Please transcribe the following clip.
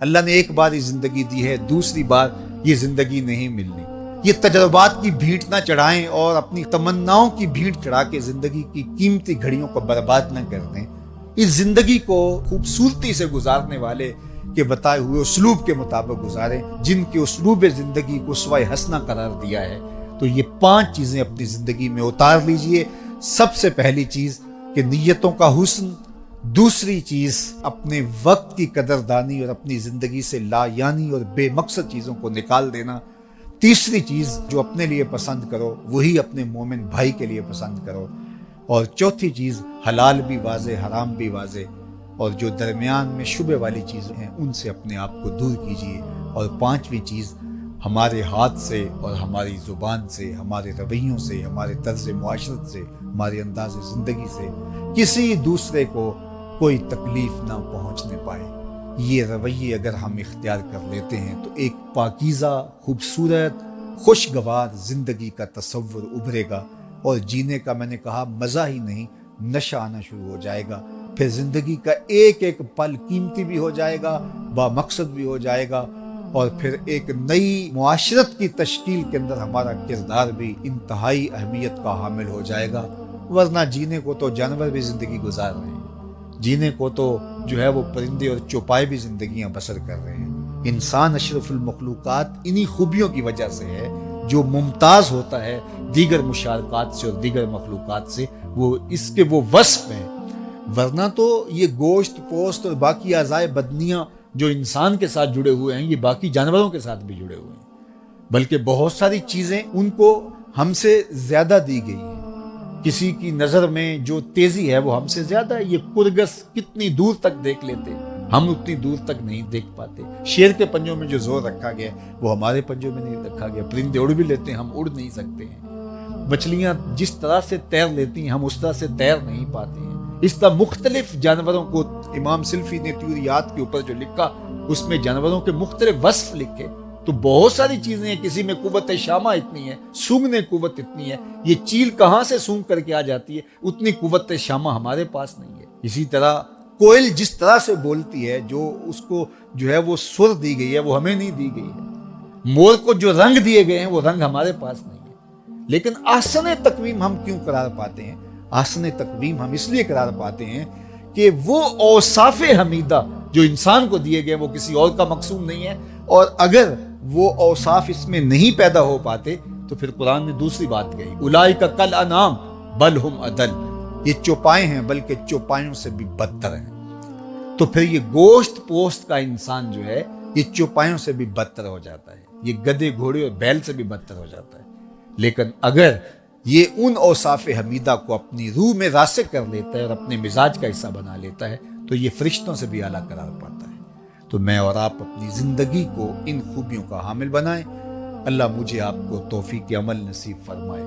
अल्लाह ने एक बार ही जिंदगी दी है, दूसरी बार ये जिंदगी नहीं मिलनी। ये तजर्बात की भीड़ ना चढ़ाएं और अपनी तमन्नाओं की भीड़ चढ़ा के जिंदगी की कीमती घड़ियों को बर्बाद न कर दें। इस जिंदगी को खूबसूरती से गुजारने वाले के बताए हुए उसलूब के मुताबिक गुजारें, जिनके उसलूब जिंदगी को स्वाय हसना करार दिया है। तो ये 5 चीजें अपनी जिंदगी में उतार लीजिए। सबसे पहली चीज कि नीयतों का हुस्न, दूसरी चीज अपने वक्त की कदरदानी और अपनी जिंदगी से लायानी और बेमकसद चीजों को निकाल देना, तीसरी चीज जो अपने लिए पसंद करो वही अपने मोमिन भाई के लिए पसंद करो, और चौथी चीज हलाल भी वाजे हराम भी वाजे, और जो दरमियान में शुबे वाली चीजें हैं उनसे अपने आप को दूर कीजिए। और 5वीं चीज हमारे हाथ से और हमारी जुबान से, हमारे रवैयों से, हमारे तर्ज मुआशरत से, हमारे अंदाज जिंदगी से किसी दूसरे को कोई तकलीफ ना पहुंचने पाए। ये रवैये अगर हम इख्तियार कर लेते हैं तो एक पाकीज़ा, खूबसूरत, खुशगवार जिंदगी का तस्वुर उभरेगा, और जीने का मैंने कहा मज़ा ही नहीं, नशा आना शुरू हो जाएगा। फिर जिंदगी का एक एक पल कीमती भी हो जाएगा, बामकसद भी हो जाएगा, और फिर एक नई मुआशरत की तश्कील के अंदर हमारा किरदार भी इंतहाई अहमियत का हामिल हो जाएगा। वरना जीने को तो जानवर भी जिंदगी गुजार रहे हैं, जीने को तो जो है वो परिंदे और चौपाए भी जिंदगियां बसर कर रहे हैं। इंसान अशरफुल मखलूकात इन्हीं खूबियों की वजह से है, जो मुमताज होता है दीगर मुशारकात से और दीगर मखलूकात से, वो इसके वो वस्फ है। वरना तो ये गोश्त पोस्त और बाकी आज़ाए बदनियां जो इंसान के साथ जुड़े हुए हैं, ये बाकी जानवरों के साथ भी जुड़े हुए हैं, बल्कि बहुत सारी चीजें उनको हमसे ज्यादा दी गई हैं। किसी की नजर में जो तेजी है वो हमसे ज्यादा है। ये कुरगस कितनी दूर तक देख लेते, हम उतनी दूर तक नहीं देख पाते। शेर के पंजों में जो जोर रखा गया वो हमारे पंजों में नहीं रखा गया। परिंदे उड़ भी लेते हैं, हम उड़ नहीं सकते हैं। मछलियां जिस तरह से तैर लेती हैं हम उस तरह से तैर नहीं पाते हैं। इस तरह मुख्तलिफ जानवरों को इमाम सिल्फी ने त्यूरियात के ऊपर जो लिखा उसमें जानवरों के मुख्तलिफ वस्फ लिखे। तो बहुत सारी चीजें हैं, किसी में कुव्वत शामा इतनी है, सूंघने कुव्वत इतनी है, ये चील कहां से सूंघ करके आ जाती है, उतनी कुव्वत शामा हमारे पास नहीं है। इसी तरह कोयल जिस तरह से बोलती है, जो उसको जो है वो सुर दी गई है वो हमें नहीं दी गई है। मोर को जो रंग दिए गए हैं वो रंग हमारे पास नहीं है। लेकिन आसन तकवीम हम क्यों करार पाते हैं? आसन तकवीम हम इसलिए करार पाते हैं कि वो औसाफे हमीदा जो इंसान को दिए गए वो किसी और का मकसूद नहीं है। और अगर वो औसाफ इसमें नहीं पैदा हो पाते तो फिर कुरान ने दूसरी बात कही, उलाई का कल अनाम बल हुम अदल, ये चौपाए हैं बल्कि चौपायों से भी बदतर हैं। तो फिर ये गोश्त पोस्त का इंसान जो है ये चौपायों से भी बदतर हो जाता है, ये गधे घोड़े और बैल से भी बदतर हो जाता है। लेकिन अगर ये उन औसाफे हमीदा को अपनी रूह में रासिक कर लेता है और अपने मिजाज का हिस्सा बना लेता है तो ये फरिश्तों से भी आला करार पाता है। तो मैं और आप अपनी जिंदगी को इन खूबियों का हामिल बनाएं। अल्लाह मुझे आपको तौफीक अमल नसीब फरमाए।